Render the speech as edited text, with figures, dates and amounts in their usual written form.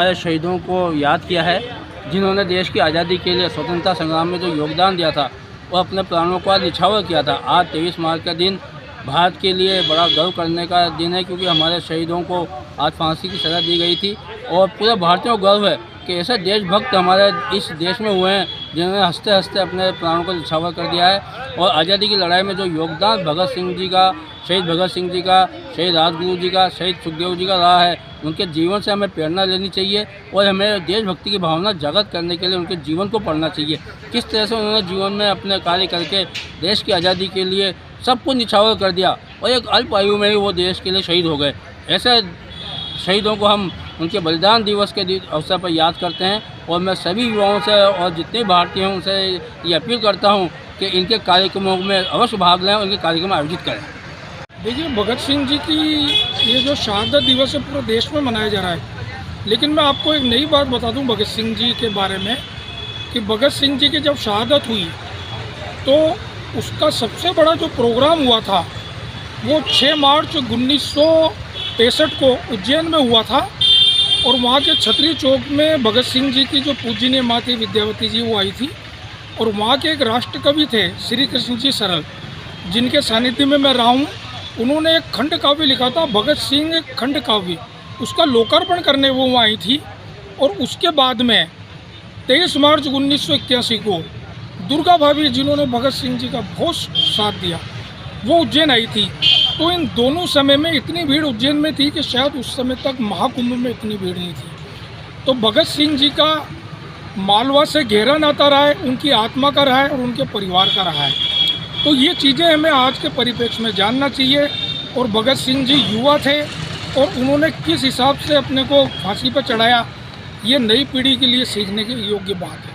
हमारे शहीदों को याद किया है, जिन्होंने देश की आज़ादी के लिए स्वतंत्रता संग्राम में जो योगदान दिया था और अपने प्राणों का निछावर किया था। आज 23 मार्च का दिन भारत के लिए बड़ा गर्व करने का दिन है, क्योंकि हमारे शहीदों को आज फांसी की सज़ा दी गई थी और पूरे भारतीयों को गर्व है कि ऐसे देशभक्त हमारे इस देश में हुए हैं जिन्होंने हंसते हंसते अपने प्राणों को निछावर कर दिया है। और आज़ादी की लड़ाई में जो योगदान भगत सिंह जी का, शहीद भगत सिंह जी का, शहीद राजगुरु जी का, शहीद सुखदेव जी का रहा है, उनके जीवन से हमें प्रेरणा लेनी चाहिए और हमें देशभक्ति की भावना जागृत करने के लिए उनके जीवन को पढ़ना चाहिए। किस तरह से उन्होंने जीवन में अपने कार्य करके देश की आज़ादी के लिए सब कुछ निछावर कर दिया और एक अल्प आयु में ही वो देश के लिए शहीद हो गए। ऐसे शहीदों को हम उनके बलिदान दिवस के अवसर पर याद करते हैं और मैं सभी युवाओं से और जितने भारतीय हैं उनसे ये अपील करता हूँ कि इनके कार्यक्रमों में अवश्य भाग लें और इनके कार्यक्रम आयोजित करें। देखिए, भगत सिंह जी की ये जो शहादत दिवस है पूरे देश में मनाया जा रहा है, लेकिन मैं आपको एक नई बात बता दूं भगत सिंह जी के बारे में कि भगत सिंह जी की जब शहादत हुई तो उसका सबसे बड़ा जो प्रोग्राम हुआ था वो 6 मार्च 1965 को उज्जैन में हुआ था और वहाँ के छतरी चौक में भगत सिंह जी की जो पूजनीय माँ थी विद्यावती जी वो आई थी और वहाँ के एक राष्ट्रकवि थे श्री कृष्ण जी सरल, जिनके सानिध्य में मैं रहा हूँ। उन्होंने एक खंड काव्य लिखा था, भगत सिंह खंड काव्य, उसका लोकार्पण करने वो वहाँ आई थी। और उसके बाद में 23 मार्च 1981 को दुर्गा भाभी जिन्होंने भगत सिंह जी का बहुत साथ दिया वो उज्जैन आई थी। तो इन दोनों समय में इतनी भीड़ उज्जैन में थी कि शायद उस समय तक महाकुंभ में इतनी भीड़ नहीं थी। तो भगत सिंह जी का मालवा से गहरा नाता रहा है, उनकी आत्मा का रहा है और उनके परिवार का रहा है। तो ये चीज़ें हमें आज के परिप्रेक्ष्य में जानना चाहिए। और भगत सिंह जी युवा थे और उन्होंने किस हिसाब से अपने को फांसी पर चढ़ाया, ये नई पीढ़ी के लिए सीखने की योग्य बात है।